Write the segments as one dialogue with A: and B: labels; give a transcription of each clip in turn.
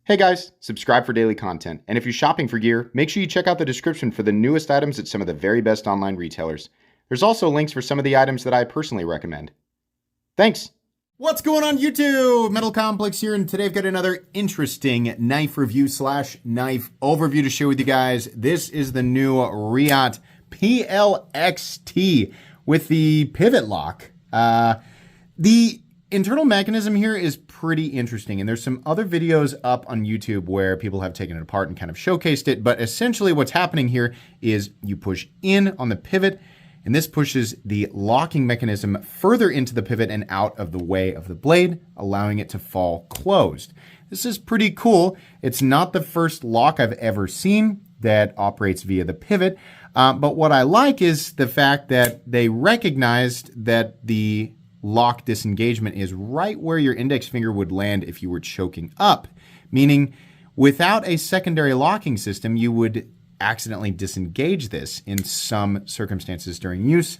A: Hey guys, subscribe for daily content, and if you're shopping for gear, make sure you check out the description for the newest items at some of the very best online retailers. There's also links for some of the items that I personally recommend. Thanks!
B: What's going on YouTube? Metal Complex here, and today I've got another interesting knife review / knife overview to share with you guys. This is the new Reate PL-XT with the pivot lock. The internal mechanism here is pretty interesting, and there's some other videos up on YouTube where people have taken it apart and kind of showcased it, but essentially what's happening here is you push in on the pivot, and this pushes the locking mechanism further into the pivot and out of the way of the blade, allowing it to fall closed. This is pretty cool. It's not the first lock I've ever seen that operates via the pivot, but what I like is the fact that they recognized that the lock disengagement is right where your index finger would land if you were choking up, meaning without a secondary locking system, you would accidentally disengage this in some circumstances during use.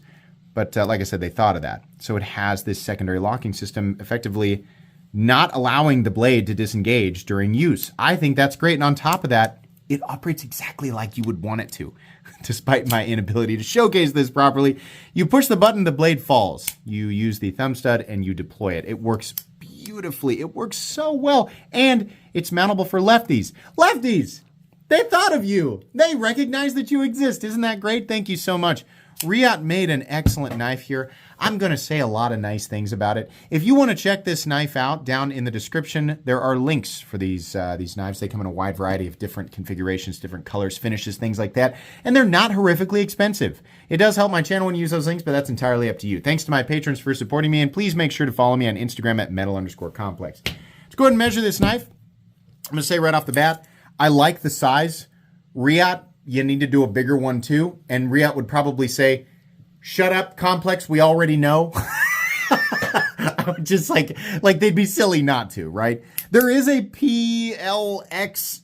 B: But like I said, they thought of that. So it has this secondary locking system effectively not allowing the blade to disengage during use. I think that's great. And on top of that, it operates exactly like you would want it to. Despite my inability to showcase this properly, you push the button, the blade falls. You use the thumb stud and you deploy it. It works beautifully. It works so well. And it's mountable for lefties. Lefties! They thought of you. They recognize that you exist. Isn't that great? Thank you so much. Reate made an excellent knife here. I'm going to say a lot of nice things about it. If you want to check this knife out, down in the description, there are links for these knives. They come in a wide variety of different configurations, different colors, finishes, things like that. And they're not horrifically expensive. It does help my channel when you use those links, but that's entirely up to you. Thanks to my patrons for supporting me, and please make sure to follow me on Instagram at metal_complex. Let's go ahead and measure this knife. I'm going to say right off the bat, I like the size. Reate, you need to do a bigger one too. And Reate would probably say, shut up, Complex, we already know. I would just like they'd be silly not to, right? There is a PL-XF.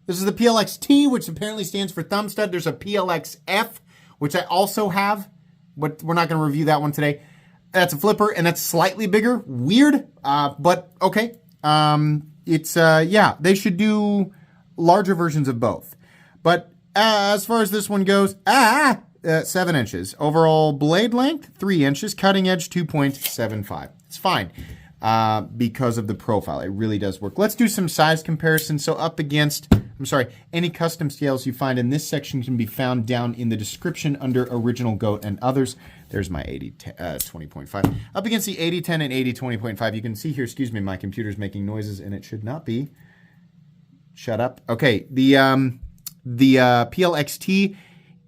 B: This is the PL-XT, which apparently stands for thumb stud. There's a PL-XF, which I also have, but we're not going to review that one today. That's a flipper, and that's slightly bigger. Weird, but okay. Yeah, they should do larger versions of both. But as far as this one goes, 7 inches. Overall blade length, 3 inches. Cutting edge, 2.75. It's fine because of the profile. It really does work. Let's do some size comparison. So up against, any custom scales you find in this section can be found down in the description under Original Goat and others. There's my 80-20.5. Up against the 80-10 and 80-20.5, you can see here, excuse me, my computer's making noises and it should not be. Shut up. Okay, the PL-XT,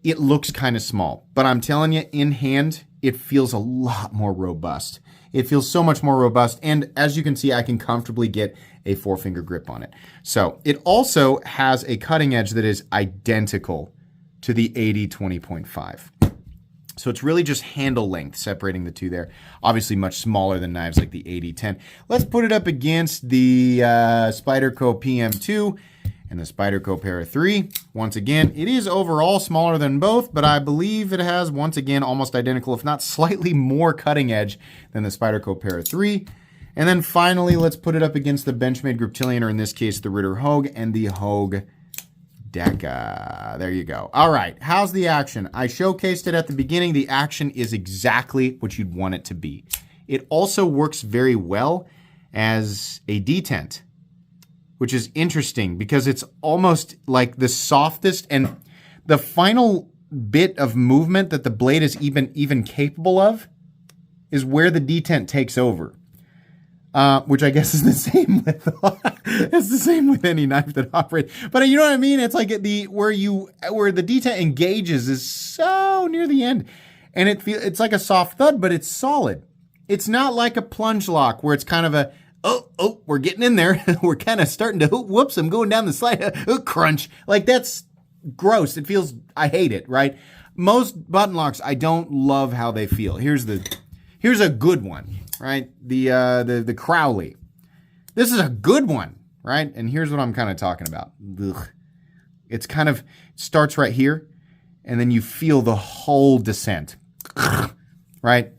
B: it looks kind of small, but I'm telling you, in hand, it feels a lot more robust. It feels so much more robust, and as you can see, I can comfortably get a 4-finger grip on it. So it also has a cutting edge that is identical to the 80-20.5. So it's really just handle length separating the two there. Obviously much smaller than knives like the 80-10. Let's put it up against the Spyderco PM2 and the Spyderco Para 3. Once again, it is overall smaller than both, but I believe it has, once again, almost identical, if not slightly more cutting edge than the Spyderco Para 3. And then finally, let's put it up against the Benchmade Griptilian, or in this case, the Ritter Hogue and the Hogue Deca. There you go. All right, how's the action? I showcased it at the beginning. The action is exactly what you'd want it to be. It also works very well as a detent, which is interesting because it's almost like the softest and the final bit of movement that the blade is even capable of is where the detent takes over. Which I guess is the same with it's the same with any knife that operates. But you know what I mean? It's like where the detent engages is so near the end, and it's like a soft thud, but it's solid. It's not like a plunge lock where it's kind of a oh, we're getting in there. We're kind of starting to whoops. I'm going down the slide. Crunch. Like that's gross. It feels. I hate it. Right. Most button locks, I don't love how they feel. Here's a good one. Right, the Crowley. This is a good one, right? And here's what I'm kind of talking about. Ugh. It's kind of starts right here, and then you feel the whole descent, right?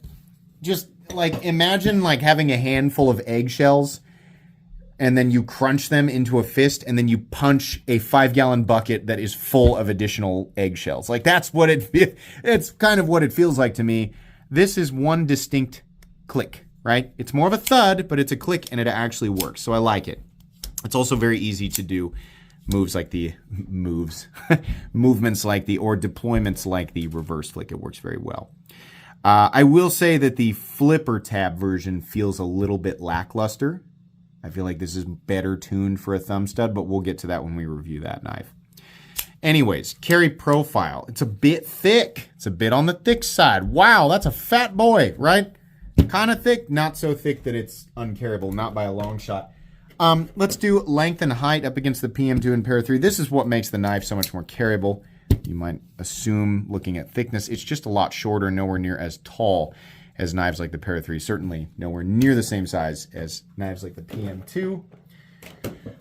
B: Just like imagine like having a handful of eggshells and then you crunch them into a fist, and then you punch a 5-gallon bucket that is full of additional eggshells. Like, that's what it's kind of what it feels like to me. This is one distinct click, right? It's more of a thud, but it's a click, and it actually works. So I like it. It's also very easy to do movements like the or deployments like the reverse flick. It works very well. I will say that the flipper tab version feels a little bit lackluster. I feel like this is better tuned for a thumb stud, but we'll get to that when we review that knife. Anyways, carry profile. It's a bit thick. It's a bit on the thick side. Wow, that's a fat boy, right? Kind of thick, not so thick that it's uncarryable, not by a long shot. Let's do length and height up against the PM2 and Para 3. This is what makes the knife so much more carryable. You might assume, looking at thickness, it's just a lot shorter, nowhere near as tall as knives like the Para 3. Certainly nowhere near the same size as knives like the PM2.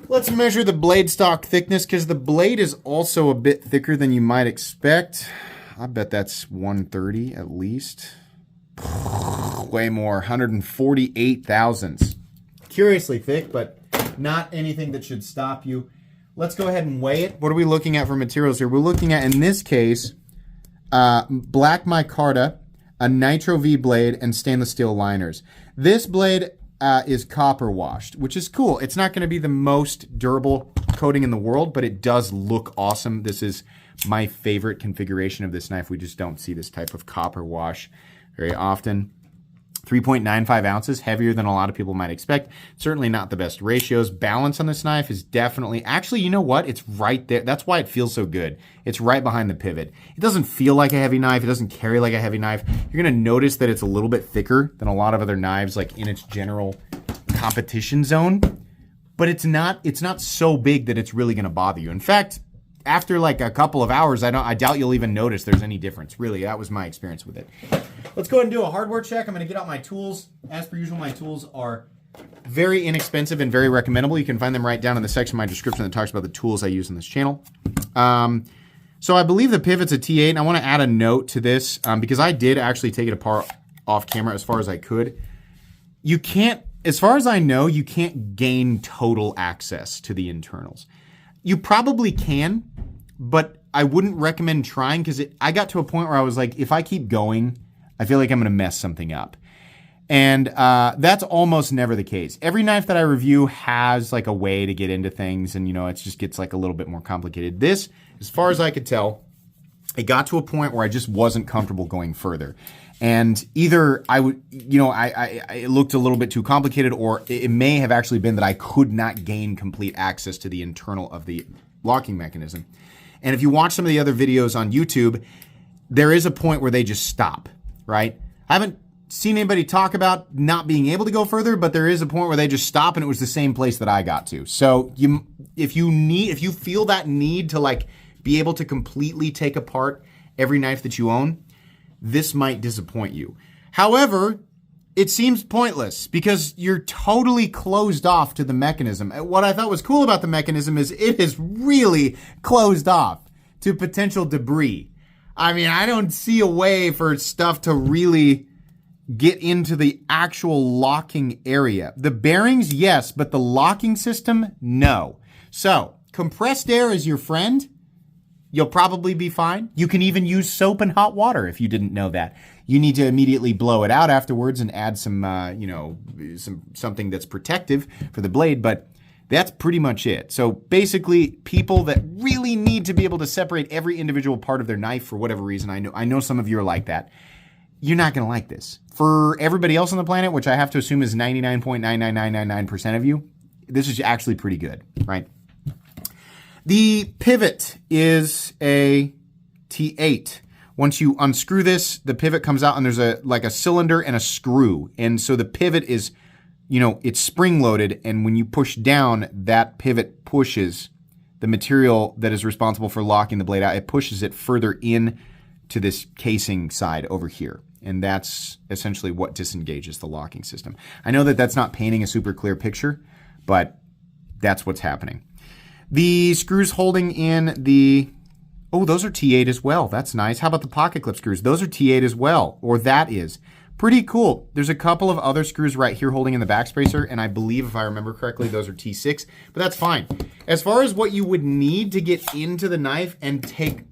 B: Let's measure the blade stock thickness, because the blade is also a bit thicker than you might expect. I bet that's 130 at least. Way more, 148 thousandths. Curiously thick, but not anything that should stop you. Let's go ahead and weigh it. What are we looking at for materials here? We're looking at, in this case, black micarta, a Nitro V blade, and stainless steel liners. This blade is copper washed, which is cool. It's not going to be the most durable coating in the world, but it does look awesome. This is my favorite configuration of this knife. We just don't see this type of copper wash very often. 3.95 ounces, heavier than a lot of people might expect. Certainly not the best ratios. Balance on this knife is definitely, actually, you know what? It's right there. That's why it feels so good. It's right behind the pivot. It doesn't feel like a heavy knife. It doesn't carry like a heavy knife. You're gonna notice that it's a little bit thicker than a lot of other knives, like in its general competition zone, but it's not so big that it's really gonna bother you. In fact, after like a couple of hours, I doubt you'll even notice there's any difference. Really, that was my experience with it. Let's go ahead and do a hardware check. I'm going to get out my tools. As per usual, my tools are very inexpensive and very recommendable. You can find them right down in the section of my description that talks about the tools I use on this channel. So I believe the pivot's a T8, and I want to add a note to this because I did actually take it apart off camera as far as I could. You can't, as far as I know, you can't gain total access to the internals. You probably can, but I wouldn't recommend trying, because I got to a point where I was like, if I keep going, I feel like I'm going to mess something up. And that's almost never the case. Every knife that I review has like a way to get into things, and it just gets like a little bit more complicated. This, as far as I could tell, it got to a point where I just wasn't comfortable going further. And either I would, it looked a little bit too complicated, or it may have actually been that I could not gain complete access to the internal of the locking mechanism. And if you watch some of the other videos on YouTube, there is a point where they just stop, right? I haven't seen anybody talk about not being able to go further, but there is a point where they just stop, and it was the same place that I got to. So if you feel that need to like be able to completely take apart every knife that you own, this might disappoint you. However, it seems pointless because you're totally closed off to the mechanism. What I thought was cool about the mechanism is it is really closed off to potential debris. I mean, I don't see a way for stuff to really get into the actual locking area. The bearings, yes, but the locking system, no. So, compressed air is your friend. You'll probably be fine. You can even use soap and hot water if you didn't know that. You need to immediately blow it out afterwards and add some, something that's protective for the blade, but that's pretty much it. So basically, people that really need to be able to separate every individual part of their knife for whatever reason, I know some of you are like that, you're not going to like this. For everybody else on the planet, which I have to assume is 99.99999% of you, this is actually pretty good, right? The pivot is a T8. Once you unscrew this, the pivot comes out, and there's a cylinder and a screw. And so the pivot is, it's spring-loaded, and when you push down, that pivot pushes the material that is responsible for locking the blade out. It pushes it further in to this casing side over here. And that's essentially what disengages the locking system. I know that that's not painting a super clear picture, but that's what's happening. The screws holding in the... Oh, those are T8 as well. That's nice. How about the pocket clip screws? Those are T8 as well, or that is. Pretty cool. There's a couple of other screws right here holding in the back spacer, and I believe, if I remember correctly, those are T6, but that's fine. As far as what you would need to get into the knife and take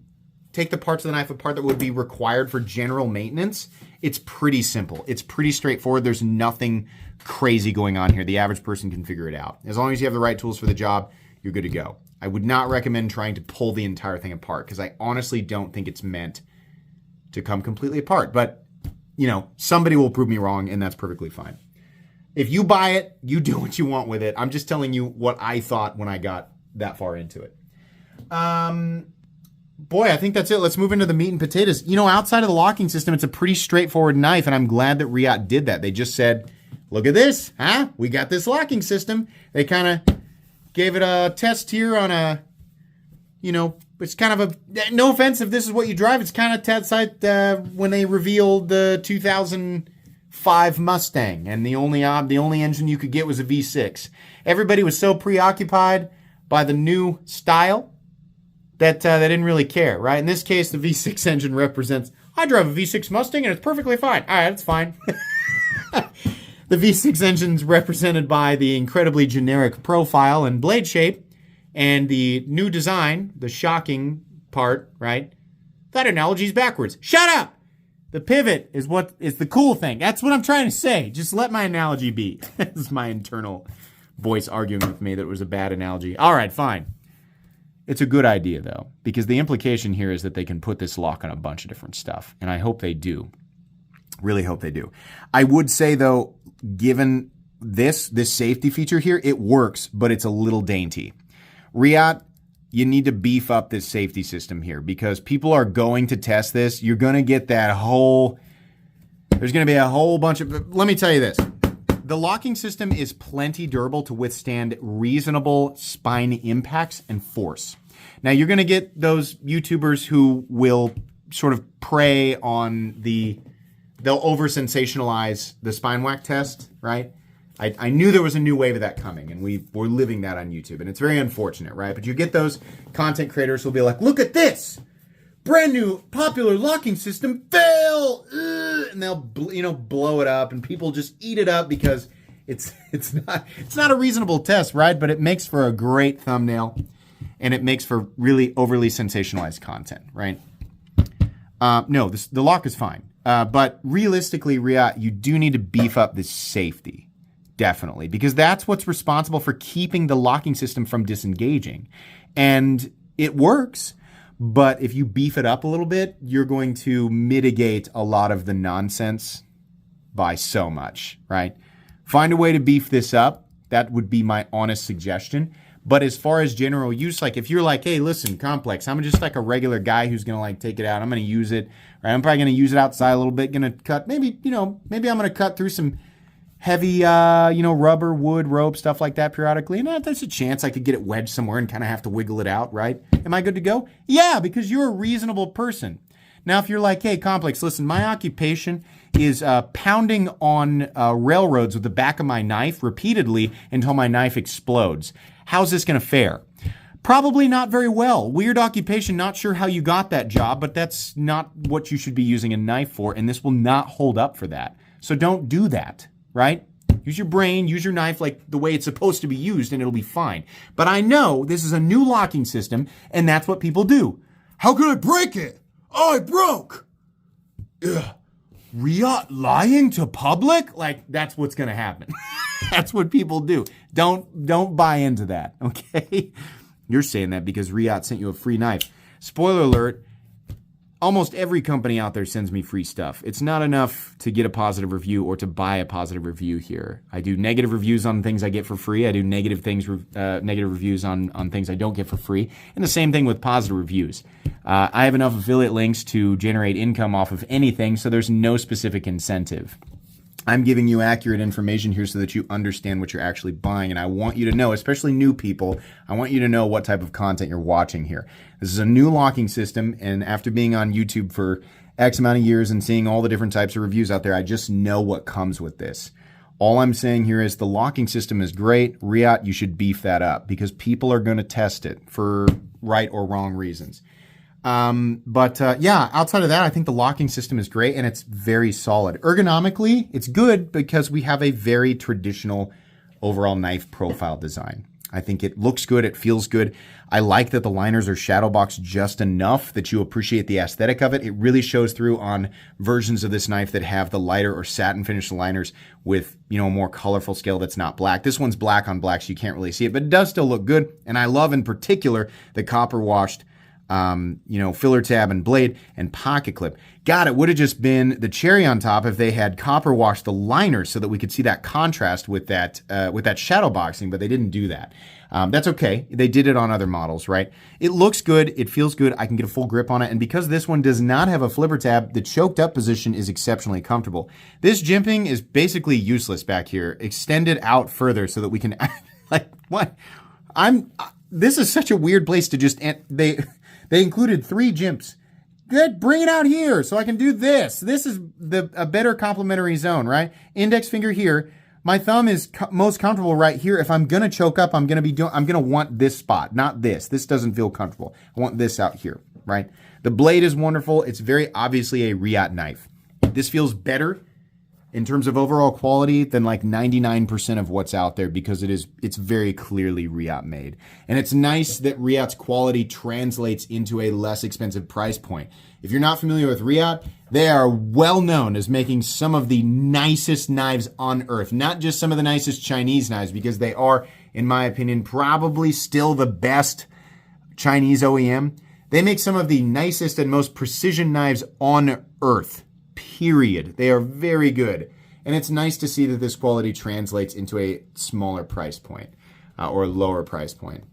B: the parts of the knife apart that would be required for general maintenance, it's pretty simple. It's pretty straightforward. There's nothing crazy going on here. The average person can figure it out. As long as you have the right tools for the job, you're good to go. I would not recommend trying to pull the entire thing apart because I honestly don't think it's meant to come completely apart. But, you know, somebody will prove me wrong, and that's perfectly fine. If you buy it, you do what you want with it. I'm just telling you what I thought when I got that far into it. Boy, I think that's it. Let's move into the meat and potatoes. You know, outside of the locking system, it's a pretty straightforward knife, and I'm glad that Reate did that. They just said, look at this, huh? We got this locking system. They kind of gave it a test here on a, you know, it's kind of a, no offense if this is what you drive, it's kind of test site when they revealed the 2005 Mustang, and the only engine you could get was a V6. Everybody was so preoccupied by the new style that they didn't really care, right? In this case, the V6 engine represents, I drive a V6 Mustang and it's perfectly fine. All right, it's fine. The V6 engine's represented by the incredibly generic profile and blade shape, and the new design, the shocking part, right? That analogy's backwards. Shut up! The pivot is what is the cool thing. That's what I'm trying to say. Just let my analogy be. This is my internal voice arguing with me that it was a bad analogy. All right, fine. It's a good idea, though, because the implication here is that they can put this lock on a bunch of different stuff, and I hope they do. Really hope they do. I would say, though, given this safety feature here, it works, but it's a little dainty. Reate, you need to beef up this safety system here because people are going to test this. You're going to get that whole, there's going to be a whole bunch of, let me tell you this. The locking system is plenty durable to withstand reasonable spine impacts and force. Now, you're going to get those YouTubers who will sort of prey on they'll over-sensationalize the spine whack test, right? I knew there was a new wave of that coming, and we're living that on YouTube, and it's very unfortunate, right? But you get those content creators who'll be like, look at this! Brand new popular locking system fail! And they'll blow it up, and people just eat it up because it's not a reasonable test, right? But it makes for a great thumbnail, and it makes for really overly sensationalized content, right? No, the lock is fine. But realistically, Reate, you do need to beef up this safety, definitely, because that's what's responsible for keeping the locking system from disengaging. And it works, but if you beef it up a little bit, you're going to mitigate a lot of the nonsense by so much, right? Find a way to beef this up. That would be my honest suggestion. But as far as general use, like if you're like, hey, listen, Complex, I'm just like a regular guy who's going to like take it out. I'm going to use it, right? I'm probably going to use it outside a little bit, going to cut, maybe I'm going to cut through some heavy, rubber, wood, rope, stuff like that periodically. And there's a chance I could get it wedged somewhere and kind of have to wiggle it out, right? Am I good to go? Yeah, because you're a reasonable person. Now, if you're like, hey, Complex, listen, my occupation is pounding on railroads with the back of my knife repeatedly until my knife explodes. How's this going to fare? Probably not very well. Weird occupation, not sure how you got that job, but that's not what you should be using a knife for, and this will not hold up for that. So don't do that, right? Use your brain, use your knife like the way it's supposed to be used, and it'll be fine. But I know this is a new locking system, and that's what people do. How can I break it? Oh, it broke. Ugh. Reate lying to public? Like, that's what's going to happen. That's what people do. Don't buy into that, okay? You're saying that because Reate sent you a free knife. Spoiler alert, almost every company out there sends me free stuff. It's not enough to get a positive review or to buy a positive review here. I do negative reviews on things I get for free. I do negative reviews on things I don't get for free. And the same thing with positive reviews. I have enough affiliate links to generate income off of anything, so there's no specific incentive. I'm giving you accurate information here so that you understand what you're actually buying. And I want you to know, especially new people, I want you to know what type of content you're watching here. This is a new locking system. And after being on YouTube for X amount of years and seeing all the different types of reviews out there, I just know what comes with this. All I'm saying here is the locking system is great. Reate, you should beef that up because people are going to test it for right or wrong reasons. Yeah, outside of that, I think the locking system is great and it's very solid. Ergonomically, it's good because we have a very traditional overall knife profile design. I think it looks good. It feels good. I like that the liners are shadow boxed just enough that you appreciate the aesthetic of it. It really shows through on versions of this knife that have the lighter or satin finish liners with, a more colorful scale that's not black. This one's black on black, so you can't really see it, but it does still look good. And I love in particular the copper washed filler tab and blade and pocket clip. God, it would have just been the cherry on top if they had copper washed the liners so that we could see that contrast with that shadow boxing, but they didn't do that. That's okay. They did it on other models, right? It looks good. It feels good. I can get a full grip on it. And because this one does not have a flipper tab, the choked up position is exceptionally comfortable. This jimping is basically useless back here. Extend it out further so that we can, what? This is such a weird place to just, they included 3 jimps. Good, bring it out here so I can do this. This is a better complementary zone, right? Index finger here. My thumb is most comfortable right here. If I'm gonna choke up, I'm gonna want this spot, not this. This doesn't feel comfortable. I want this out here, right? The blade is wonderful. It's very obviously a Reate knife. This feels better in terms of overall quality than like 99% of what's out there because it's very clearly Reate made. And it's nice that Reate's quality translates into a less expensive price point. If you're not familiar with Reate, they are well known as making some of the nicest knives on earth, not just some of the nicest Chinese knives, because they are, in my opinion, probably still the best Chinese OEM. They make some of the nicest and most precision knives on earth. Period. They are very good. And it's nice to see that this quality translates into a smaller price point or lower price point.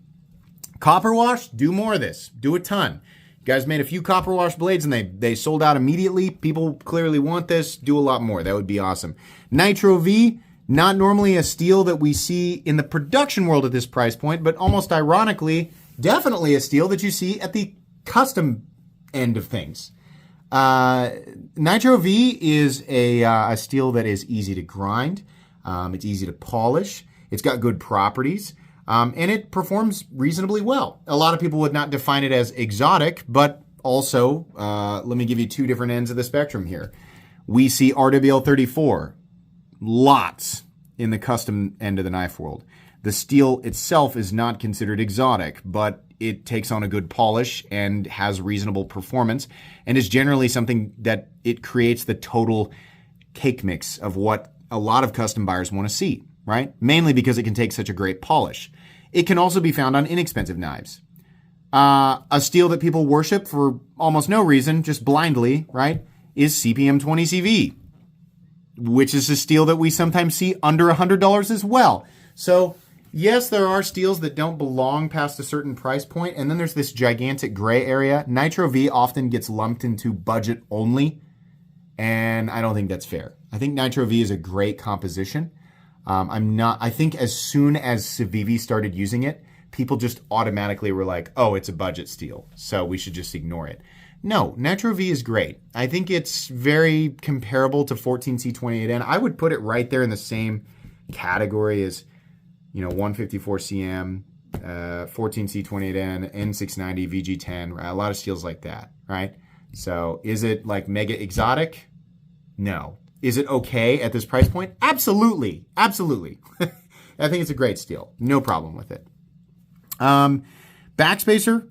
B: Copper wash, do more of this. Do a ton. You guys made a few copper wash blades and they sold out immediately. People clearly want this. Do a lot more. That would be awesome. Nitro V, not normally a steel that we see in the production world at this price point, but almost ironically, definitely a steel that you see at the custom end of things. Nitro V is a steel that is easy to grind. It's easy to polish. It's got good properties. And it performs reasonably well. A lot of people would not define it as exotic, but also, let me give you 2 different ends of the spectrum here. We see RWL 34, lots in the custom end of the knife world. The steel itself is not considered exotic, but it takes on a good polish and has reasonable performance and is generally something that it creates the total cake mix of what a lot of custom buyers want to see, right? Mainly because it can take such a great polish. It can also be found on inexpensive knives. A steel that people worship for almost no reason, just blindly, right, is CPM 20CV, which is a steel that we sometimes see under $100 as well. So yes, there are steels that don't belong past a certain price point, and then there's this gigantic gray area. Nitro V often gets lumped into budget only, and I don't think that's fair. I think Nitro V is a great composition. I think as soon as Civivi started using it, people just automatically were like, oh, it's a budget steel, so we should just ignore it. No, Nitro V is great. I think it's very comparable to 14C28N. I would put it right there in the same category as 154CM, 14C28N, N690, VG10, right? A lot of steels like that, right? So is it like mega exotic? No. Is it okay at this price point? Absolutely. Absolutely. I think it's a great steel. No problem with it. Backspacer.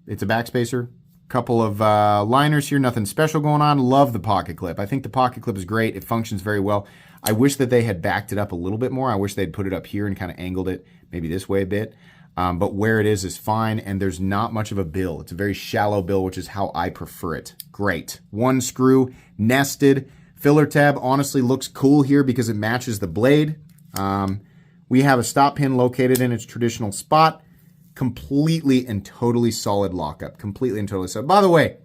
B: It's a backspacer. Couple of liners here. Nothing special going on. Love the pocket clip. I think the pocket clip is great. It functions very well. I wish that they had backed it up a little bit more. I wish they'd put it up here and kind of angled it maybe this way a bit. But where it is fine, and there's not much of a bill. It's a very shallow bill, which is how I prefer it. Great. 1 screw, nested. Filler tab honestly looks cool here because it matches the blade. We have a stop pin located in its traditional spot. Completely and totally solid lockup. Completely and totally solid. By the way,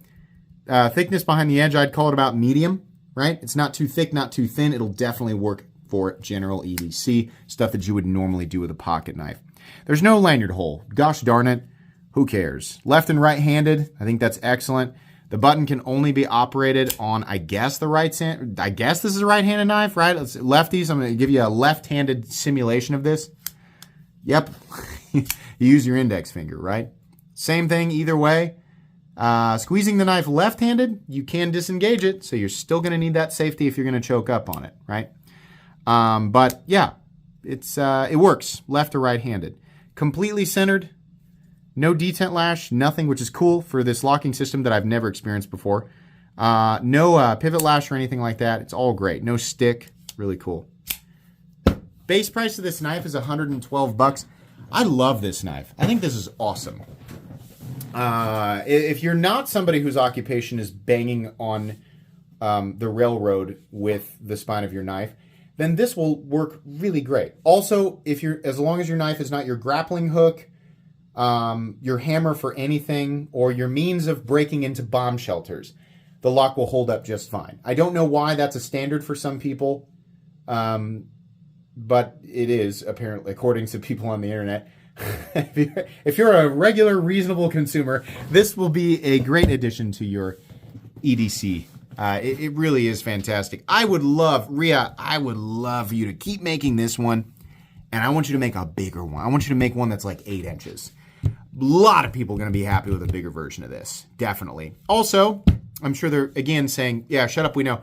B: thickness behind the edge, I'd call it about medium, right? It's not too thick, not too thin. It'll definitely work for general EDC, stuff that you would normally do with a pocket knife. There's no lanyard hole. Gosh darn it. Who cares? Left and right-handed, I think that's excellent. The button can only be operated on, I guess, the right hand. I guess this is a right-handed knife, right? Lefties, I'm going to give you a left-handed simulation of this. Yep. You use your index finger, right? Same thing either way. Squeezing the knife left-handed, you can disengage it, so you're still going to need that safety if you're going to choke up on it, right? But yeah, it works left or right-handed. Completely centered, no detent lash, nothing, which is cool for this locking system that I've never experienced before. No pivot lash or anything like that. It's all great. No stick, really cool. Base price of this knife is $112. I love this knife. I think this is awesome. If you're not somebody whose occupation is banging on the railroad with the spine of your knife, then this will work really great. Also, as long as your knife is not your grappling hook, your hammer for anything, or your means of breaking into bomb shelters, the lock will hold up just fine. I don't know why that's a standard for some people, but it is apparently, according to people on the internet. If you're a regular, reasonable consumer, this will be a great addition to your EDC. It really is fantastic. I would love you to keep making this one, and I want you to make a bigger one. I want you to make one that's like 8 inches. A lot of people are going to be happy with a bigger version of this, definitely. Also, I'm sure they're, again, saying, yeah, shut up, we know.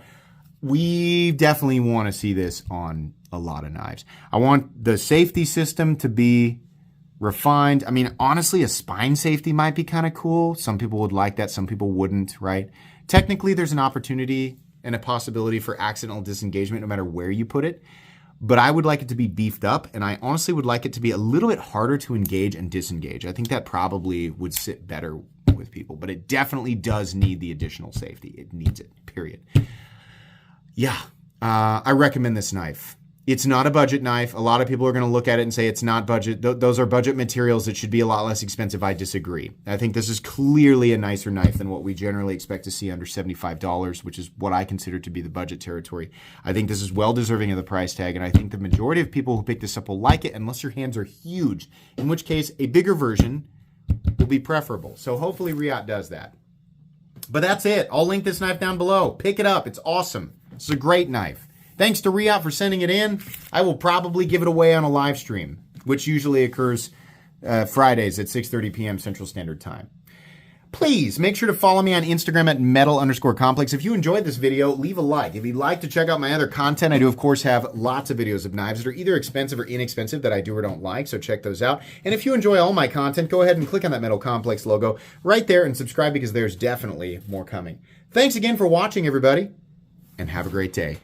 B: We definitely want to see this on a lot of knives. I want the safety system to be refined. I mean, honestly, a spine safety might be kind of cool. Some people would like that. Some people wouldn't, right? Technically, there's an opportunity and a possibility for accidental disengagement no matter where you put it. But I would like it to be beefed up, and I honestly would like it to be a little bit harder to engage and disengage. I think that probably would sit better with people, but it definitely does need the additional safety. It needs it, period. Yeah, I recommend this knife. It's not a budget knife. A lot of people are going to look at it and say it's not budget. Those are budget materials that should be a lot less expensive. I disagree. I think this is clearly a nicer knife than what we generally expect to see under $75, which is what I consider to be the budget territory. I think this is well deserving of the price tag, and I think the majority of people who pick this up will like it unless your hands are huge, in which case a bigger version will be preferable. So hopefully Reate does that. But that's it. I'll link this knife down below. Pick it up. It's awesome. It's a great knife. Thanks to Reate for sending it in. I will probably give it away on a live stream, which usually occurs Fridays at 6:30 p.m. Central Standard Time. Please make sure to follow me on Instagram at metal_complex. If you enjoyed this video, leave a like. If you'd like to check out my other content, I do, of course, have lots of videos of knives that are either expensive or inexpensive that I do or don't like, so check those out. And if you enjoy all my content, go ahead and click on that Metal Complex logo right there and subscribe because there's definitely more coming. Thanks again for watching, everybody, and have a great day.